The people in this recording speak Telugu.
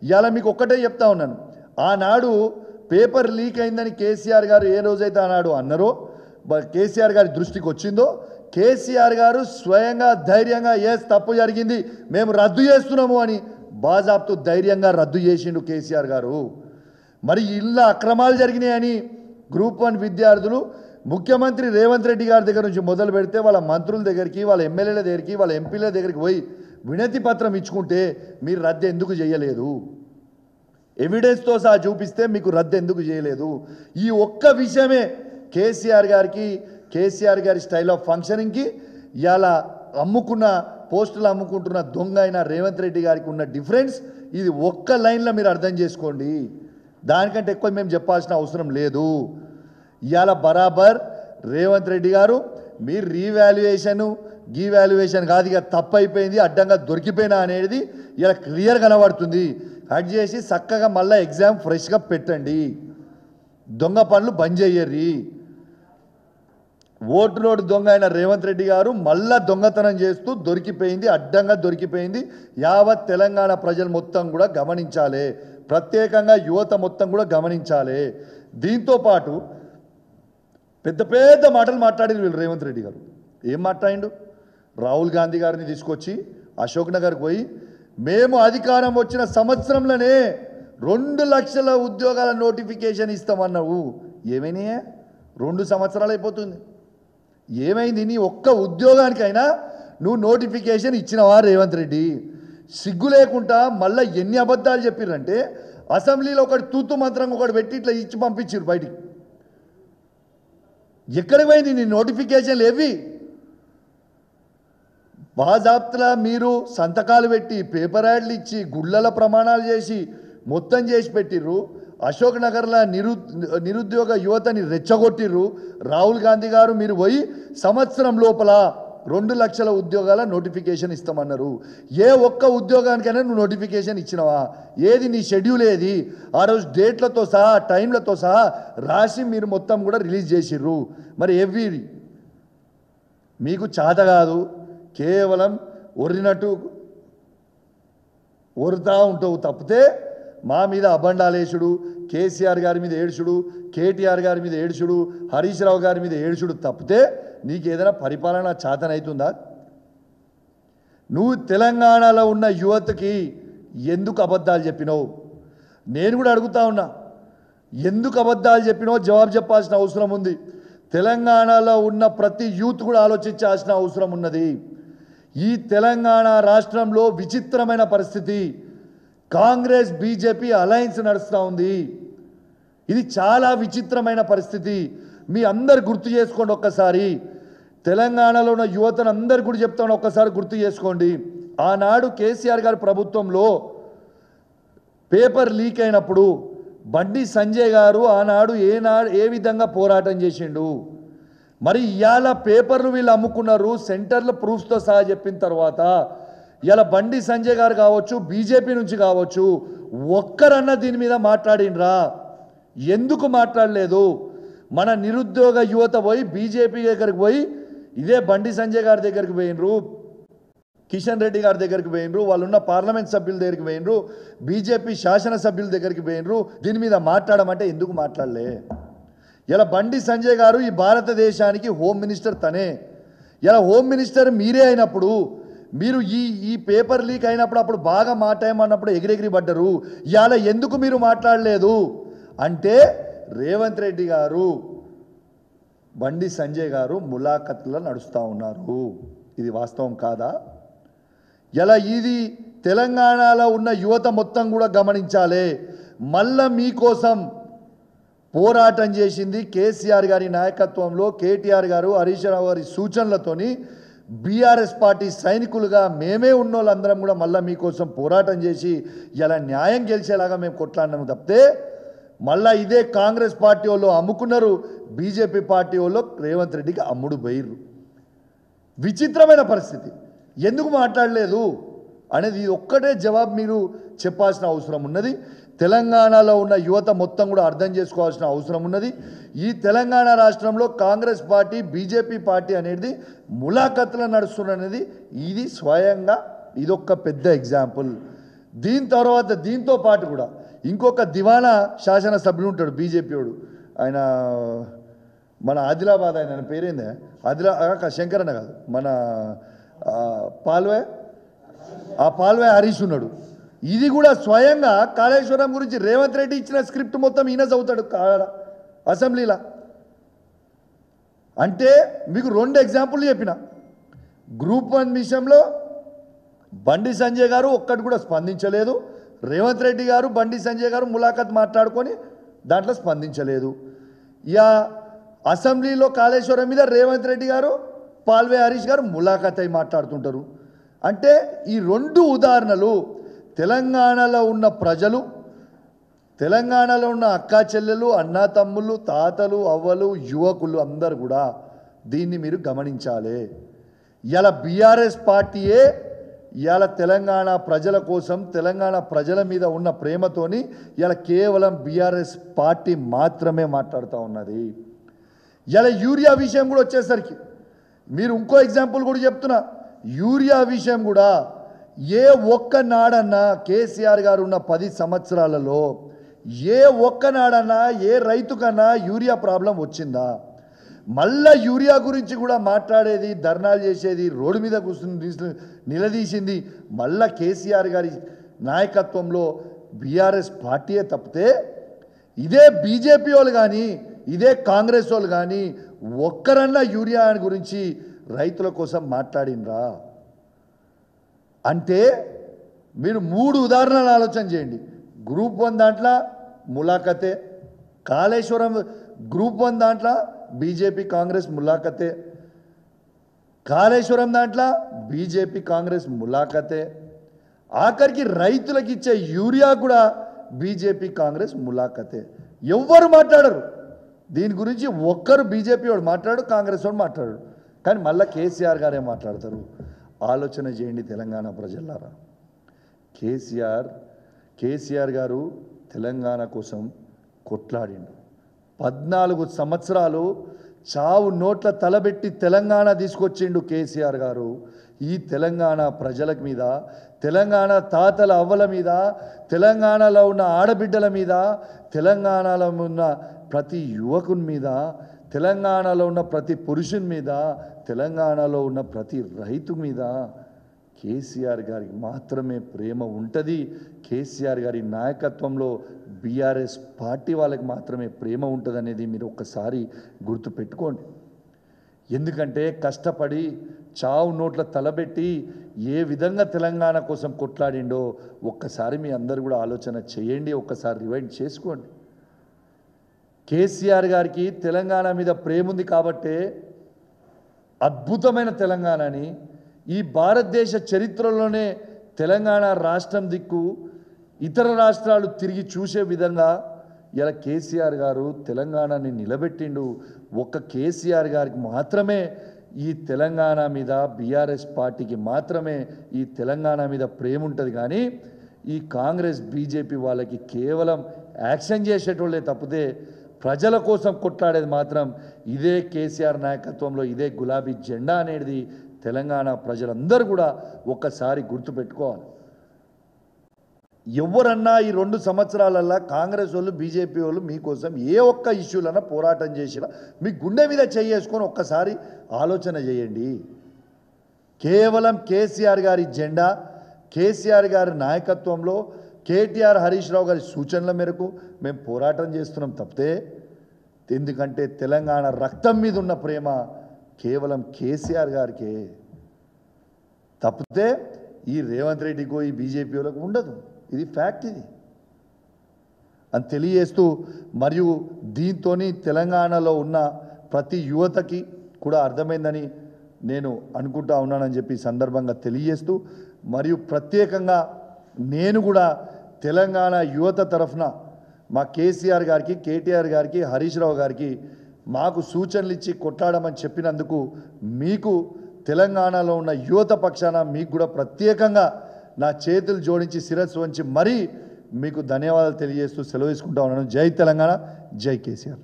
ఇవాళ మీకు ఒక్కటే చెప్తా ఉన్నాను, ఆనాడు పేపర్ లీక్ అయిందని కేసీఆర్ గారు ఏ రోజైతే ఆనాడు అన్నారో, కేసీఆర్ గారి దృష్టికి వచ్చిందో, కేసీఆర్ గారు స్వయంగా ధైర్యంగా తప్పు జరిగింది మేము రద్దు చేస్తున్నాము అని బాజాబ్తు ధైర్యంగా రద్దు చేసిండు కేసీఆర్ గారు. మరి ఇళ్ళ అక్రమాలు జరిగినాయని గ్రూప్ 1 విద్యార్థులు ముఖ్యమంత్రి రేవంత్ రెడ్డి గారి దగ్గర నుంచి మొదలు పెడితే వాళ్ళ మంత్రుల దగ్గరికి, వాళ్ళ ఎమ్మెల్యేల దగ్గరికి, వాళ్ళ ఎంపీల దగ్గరికి పోయి వినతి పత్రం ఇచ్చుకుంటే మీరు రద్దు ఎందుకు చేయలేదు? ఎవిడెన్స్తో సహా చూపిస్తే మీకు రద్దు ఎందుకు చేయలేదు? ఈ ఒక్క విషయమే కేసీఆర్ గారి స్టైల్ ఆఫ్ ఫంక్షనింగ్కి ఇలా అమ్ముకున్న పోస్టులు అమ్ముకుంటున్న దొంగ అయిన రేవంత్ రెడ్డి గారికి ఉన్న డిఫరెన్స్ ఇది. ఒక్క లైన్లో మీరు అర్థం చేసుకోండి, దానికంటే ఎక్కువ మేము చెప్పాల్సిన అవసరం లేదు. ఇవాళ బరాబర్ రేవంత్ రెడ్డి గారు మీరు గీవాల్యుయేషన్ కాదు, ఇక తప్పు అయిపోయింది, అడ్డంగా దొరికిపోయినా అనేది ఇలా క్లియర్ కనబడుతుంది. కట్ చేసి చక్కగా మళ్ళీ ఎగ్జామ్ ఫ్రెష్గా పెట్టండి, దొంగ పనులు బంద్ చేయర్రి. ఓటు నోటు దొంగ అయిన రేవంత్ రెడ్డి గారు మళ్ళా దొంగతనం చేస్తూ దొరికిపోయింది, అడ్డంగా దొరికిపోయింది. యావత్ తెలంగాణ ప్రజలు మొత్తం కూడా గమనించాలి, ప్రత్యేకంగా యువత మొత్తం కూడా గమనించాలి. దీంతోపాటు పెద్ద పెద్ద మాటలు మాట్లాడారు వీళ్ళు. రేవంత్ రెడ్డి గారు ఏం మాట్లాడిండు? రాహుల్ గాంధీ గారిని తీసుకొచ్చి అశోక్ నగర్కి పోయి మేము అధికారం వచ్చిన సంవత్సరంలోనే 2 లక్షల ఉద్యోగాల నోటిఫికేషన్ ఇస్తామన్నావు. ఏమైనా 2 సంవత్సరాలు అయిపోతుంది, ఏమైంది? నీ ఒక్క ఉద్యోగానికైనా నువ్వు నోటిఫికేషన్ ఇచ్చినవా రేవంత్ రెడ్డి? సిగ్గు లేకుండా మళ్ళీ ఎన్ని అబద్ధాలు చెప్పిర్రంటే, అసెంబ్లీలో ఒకటి తూతు మంత్రంగా ఒకటి పెట్టి ఇట్లా ఇచ్చి పంపించారు బయటికి. ఎక్కడికి పోయింది నీ నోటిఫికేషన్లు? ఏవి బాజాబ్తులా మీరు సంతకాలు పెట్టి పేపర్ యాడ్లు ఇచ్చి గుళ్ళల ప్రమాణాలు చేసి మొత్తం చేసి పెట్టిర్రు. అశోక్ నగర్లో నిరుద్యోగ యువతని రెచ్చగొట్టిర్రు. రాహుల్ గాంధీ గారు మీరు పోయి సంవత్సరం లోపల 2 లక్షల ఉద్యోగాల నోటిఫికేషన్ ఇస్తామన్నారు. ఏ ఒక్క ఉద్యోగానికైనా నువ్వు నోటిఫికేషన్ ఇచ్చినవా? ఏది నీ షెడ్యూల్? ఏది ఆ రోజు డేట్లతో సహా టైంలతో సహా రాసి మీరు మొత్తం కూడా రిలీజ్ చేసిర్రు. మరి ఎవ్వి మీకు చేత కాదు, కేవలం ఒర్రినట్టు ఒరుతా ఉంటావు తప్పితే మా మీద అబండాలేసుడు, కేసీఆర్ గారి మీద ఏడుచుడు, కేటీఆర్ గారి మీద ఏడుచుడు, హరీష్ రావు గారి మీద ఏడుచుడు తప్పితే నీకు ఏదైనా పరిపాలన చేతనవుతుందా? నువ్వు తెలంగాణలో ఉన్న యువతకి ఎందుకు అబద్ధాలు చెప్పినావు? నేను కూడా అడుగుతా ఉన్నా, ఎందుకు అబద్ధాలు చెప్పినావు జవాబు చెప్పాల్సిన అవసరం ఉంది. తెలంగాణలో ఉన్న ప్రతి యూత్ కూడా ఆలోచించాల్సిన అవసరం ఉన్నది. ఈ తెలంగాణ రాష్ట్రంలో విచిత్రమైన పరిస్థితి, కాంగ్రెస్ బీజేపీ అలయన్స్ నడుస్తూ ఉంది. ఇది చాలా విచిత్రమైన పరిస్థితి. మీ అందరు గుర్తు చేసుకోండి ఒక్కసారి. తెలంగాణలో ఉన్న యువతను అందరు కూడా చెప్తాను, ఒక్కసారి గుర్తు చేసుకోండి. ఆనాడు కేసీఆర్ గారి ప్రభుత్వంలో పేపర్ లీక్ అయినప్పుడు బండి సంజయ్ గారు ఆనాడు ఏ విధంగా పోరాటం చేసిండు? మరి ఇవాళ పేపర్లు వీళ్ళు అమ్ముకున్నారు, సెంటర్ల ప్రూఫ్స్తో సహా చెప్పిన తర్వాత ఇలా బండి సంజయ్ గారు కావచ్చు, బీజేపీ నుంచి కావచ్చు, ఒక్కరన్నా దీని మీద మాట్లాడినరా? ఎందుకు మాట్లాడలేదు? మన నిరుద్యోగ యువత పోయి బీజేపీ దగ్గరికి పోయి ఇదే బండి సంజయ్ గారి దగ్గరికి పోయినరు, కిషన్ రెడ్డి గారి దగ్గరికి పోయినరు, వాళ్ళున్న పార్లమెంట్ సభ్యుల దగ్గరికి పోయినరు, బీజేపీ శాసనసభ్యుల దగ్గరికి పోయినరు. దీని మీద మాట్లాడమంటే ఎందుకు మాట్లాడలే? ఇలా బండి సంజయ్ గారు ఈ భారతదేశానికి హోమ్ మినిస్టర్ తనే. ఇలా హోమ్ మినిస్టర్ మీరే అయినప్పుడు మీరు ఈ పేపర్ లీక్ అయినప్పుడు అప్పుడు బాగా మాట్లాడమన్నప్పుడు ఎగిరెగిరి పడ్డరు. ఇవాళ ఎందుకు మీరు మాట్లాడలేదు అంటే రేవంత్ రెడ్డి గారు బండి సంజయ్ గారు ములాఖత్లో నడుస్తూ ఉన్నారు. ఇది వాస్తవం కాదా? ఇలా ఇది తెలంగాణలో ఉన్న యువత మొత్తం కూడా గమనించాలి. మళ్ళా మీకోసం పోరాటం చేసింది కేసీఆర్ గారి నాయకత్వంలో, కేటీఆర్ గారు, హరీష్ రావు గారి సూచనలతోని బీఆర్ఎస్ పార్టీ సైనికులుగా మేమే ఉన్నోళ్ళందరం కూడా మళ్ళీ మీకోసం పోరాటం చేసి ఇలా న్యాయం గెలిచేలాగా మేము కొట్లాడినాము తప్పితే మళ్ళీ ఇదే కాంగ్రెస్ పార్టీ వాళ్ళు అమ్ముకున్నారు, బీజేపీ పార్టీ వాళ్ళు రేవంత్ రెడ్డికి అమ్ముడు పోయిర్రు. విచిత్రమైన పరిస్థితి. ఎందుకు మాట్లాడలేదు అనేది ఒక్కటే జవాబు మీరు చెప్పాల్సిన అవసరం ఉన్నది. తెలంగాణలో ఉన్న యువత మొత్తం కూడా అర్థం చేసుకోవాల్సిన అవసరం ఉన్నది. ఈ తెలంగాణ రాష్ట్రంలో కాంగ్రెస్ పార్టీ, బీజేపీ పార్టీ అనేది ములాఖత్తులో నడుస్తున్నది. ఇది స్వయంగా ఇదొక్క పెద్ద ఎగ్జాంపుల్. దీంతో పాటు కూడా ఇంకొక దివానా శాసనసభ్యుడు ఉంటాడు బీజేపీ వాడు, ఆయన మన ఆదిలాబాద్, ఆయన పేరేందే శంకరన్న కాదు, మన పాల్వే పాల్వే హరీష్ ఉన్నాడు. ఇది కూడా స్వయంగా కాళేశ్వరం గురించి రేవంత్ రెడ్డి ఇచ్చిన స్క్రిప్ట్ మొత్తం ఈయన చదువుతాడు అసెంబ్లీలో. అంటే మీకు 2 ఎగ్జాంపుల్ చెప్పిన. గ్రూప్ 1 విషయంలో బండి సంజయ్ గారు ఒక్కటి కూడా స్పందించలేదు. రేవంత్ రెడ్డి గారు బండి సంజయ్ గారు ములాఖత్ మాట్లాడుకొని దాంట్లో స్పందించలేదు. ఇక అసెంబ్లీలో కాళేశ్వరం మీద రేవంత్ రెడ్డి గారు పాల్వే హరీష్ గారు ములాఖత్ అయి మాట్లాడుతుంటారు. అంటే ఈ 2 ఉదాహరణలు తెలంగాణలో ఉన్న ప్రజలు, తెలంగాణలో ఉన్న అక్కా చెల్లెలు, అన్నా తమ్ముళ్ళు, తాతలు, అవ్వలు, యువకులు అందరూ కూడా దీన్ని మీరు గమనించాలి. ఇలా బీఆర్ఎస్ పార్టీయే ఇవాళ తెలంగాణ ప్రజల కోసం, తెలంగాణ ప్రజల మీద ఉన్న ప్రేమతోని ఇలా కేవలం బీఆర్ఎస్ పార్టీ మాత్రమే మాట్లాడుతూ ఉన్నది. ఇలా యూరియా విషయం కూడా వచ్చేసరికి మీరు ఇంకో ఎగ్జాంపుల్ కూడా చెప్తున్నా. యూరియా విషయం కూడా ఏ ఒక్క నాడన్నా కేసీఆర్ గారు ఉన్న 10 సంవత్సరాలలో ఏ ఒక్క నాడన్నా ఏ రైతుకన్నా యూరియా ప్రాబ్లం వచ్చిందా? మళ్ళా యూరియా గురించి కూడా మాట్లాడేది, ధర్నాలు చేసేది, రోడ్డు మీద కూర్చుని నిలదీసింది మళ్ళా కేసీఆర్ గారి నాయకత్వంలో బీఆర్ఎస్ పార్టీయే తప్పితే ఇదే బీజేపీ వాళ్ళు కానీ, ఇదే కాంగ్రెస్ వాళ్ళు కానీ ఒక్కరన్నా యూరియా గురించి రైతుల కోసం మాట్లాడినరా? అంటే మీరు 3 ఉదాహరణలు ఆలోచన చేయండి. గ్రూప్ 1 దాంట్లో ములాఖతే, కాళేశ్వరం గ్రూప్ 1 దాంట్లో బీజేపీ కాంగ్రెస్ ములాఖతే, కాళేశ్వరం దాంట్లో బీజేపీ కాంగ్రెస్ ములాఖతే, ఆఖరికి రైతులకు ఇచ్చే యూరియా కూడా బీజేపీ కాంగ్రెస్ ములాఖతే. ఎవ్వరు మాట్లాడరు దీని గురించి. ఒక్కరు బీజేపీ వాడు మాట్లాడు, కాంగ్రెస్ వాడు మాట్లాడు, కానీ మళ్ళీ కేసీఆర్ గారే మాట్లాడతారు. ఆలోచన చేయండి తెలంగాణ ప్రజలారా. కేసీఆర్ గారు తెలంగాణ కోసం కొట్లాడిండు. 14 సంవత్సరాలు చావు నోట్ల తలబెట్టి తెలంగాణ తీసుకొచ్చిండు కేసీఆర్ గారు. ఈ తెలంగాణ ప్రజల మీద, తెలంగాణ తాతల అవ్వల మీద, తెలంగాణలో ఉన్న ఆడబిడ్డల మీద, తెలంగాణలో ఉన్న ప్రతి యువకుని మీద, తెలంగాణలో ఉన్న ప్రతి పురుషుని మీద, తెలంగాణలో ఉన్న ప్రతి రైతు మీద కేసీఆర్ గారికి మాత్రమే ప్రేమ ఉంటుంది. కేసీఆర్ గారి నాయకత్వంలో బీఆర్ఎస్ పార్టీ వాళ్ళకి మాత్రమే ప్రేమ ఉంటుంది అనేది మీరు ఒక్కసారి గుర్తుపెట్టుకోండి. ఎందుకంటే కష్టపడి చావు నోట్ల తలబెట్టి ఏ విధంగా తెలంగాణ కోసం కొట్లాడిండో ఒక్కసారి మీ అందరు కూడా ఆలోచన చేయండి, ఒక్కసారి రివైండ్ చేసుకోండి. కేసీఆర్ గారికి తెలంగాణ మీద ప్రేమ ఉంది కాబట్టే అద్భుతమైన తెలంగాణని ఈ భారతదేశ చరిత్రలోనే తెలంగాణ రాష్ట్రం దిక్కు ఇతర రాష్ట్రాలు తిరిగి చూసే విధంగా ఇలా కేసీఆర్ గారు తెలంగాణని నిలబెట్టిండు. ఒక్క కేసీఆర్ గారికి మాత్రమే ఈ తెలంగాణ మీద, బీఆర్ఎస్ పార్టీకి మాత్రమే ఈ తెలంగాణ మీద ప్రేమ ఉంటుంది. కానీ ఈ కాంగ్రెస్ బీజేపీ వాళ్ళకి కేవలం యాక్షన్ చేసేటోళ్ళే తప్పితే ప్రజల కోసం కొట్లాడేది మాత్రం ఇదే కేసీఆర్ నాయకత్వంలో ఇదే గులాబీ జెండా అనేది తెలంగాణ ప్రజలందరూ కూడా ఒక్కసారి గుర్తుపెట్టుకోవాలి. ఎవరన్నా ఈ 2 సంవత్సరాలల్లో కాంగ్రెస్ వాళ్ళు, బీజేపీ వాళ్ళు మీకోసం ఏ ఒక్క ఇష్యూలన్నా పోరాటం చేసినా మీ గుండె మీద చేసుకొని ఒక్కసారి ఆలోచన చేయండి. కేవలం కేసీఆర్ గారి జెండా, కేసీఆర్ గారి నాయకత్వంలో, కేటీఆర్ హరీష్ రావు గారి సూచనల మేరకు మేము పోరాటం చేస్తున్నాం తప్పితే, ఎందుకంటే తెలంగాణ రక్తం మీద ఉన్న ప్రేమ కేవలం కేసీఆర్ గారికే తప్పితే ఈ రేవంత్ రెడ్డికో ఈ బీజేపీ వాళ్ళకు ఉండదు. ఇది ఫ్యాక్ట్. ఇది అని తెలియజేస్తూ, మరియు దీంతో తెలంగాణలో ఉన్న ప్రతి యువతకి కూడా అర్థమైందని నేను అనుకుంటా ఉన్నానని చెప్పి సందర్భంగా తెలియజేస్తూ, మరియు ప్రత్యేకంగా నేను కూడా తెలంగాణ యువత తరఫున మా కేసీఆర్ గారికి, కేటీఆర్ గారికి, హరీష్ రావు గారికి మాకు సూచనలు ఇచ్చి కొట్లాడమని చెప్పినందుకు మీకు తెలంగాణలో ఉన్న యువత పక్షాన మీకు కూడా ప్రత్యేకంగా నా చేతులు జోడించి శిరస్సు వంచి మరీ మీకు ధన్యవాదాలు తెలియజేస్తూ సెలవు తీసుకుంటా ఉన్నాను. జై తెలంగాణ, జై కేసీఆర్.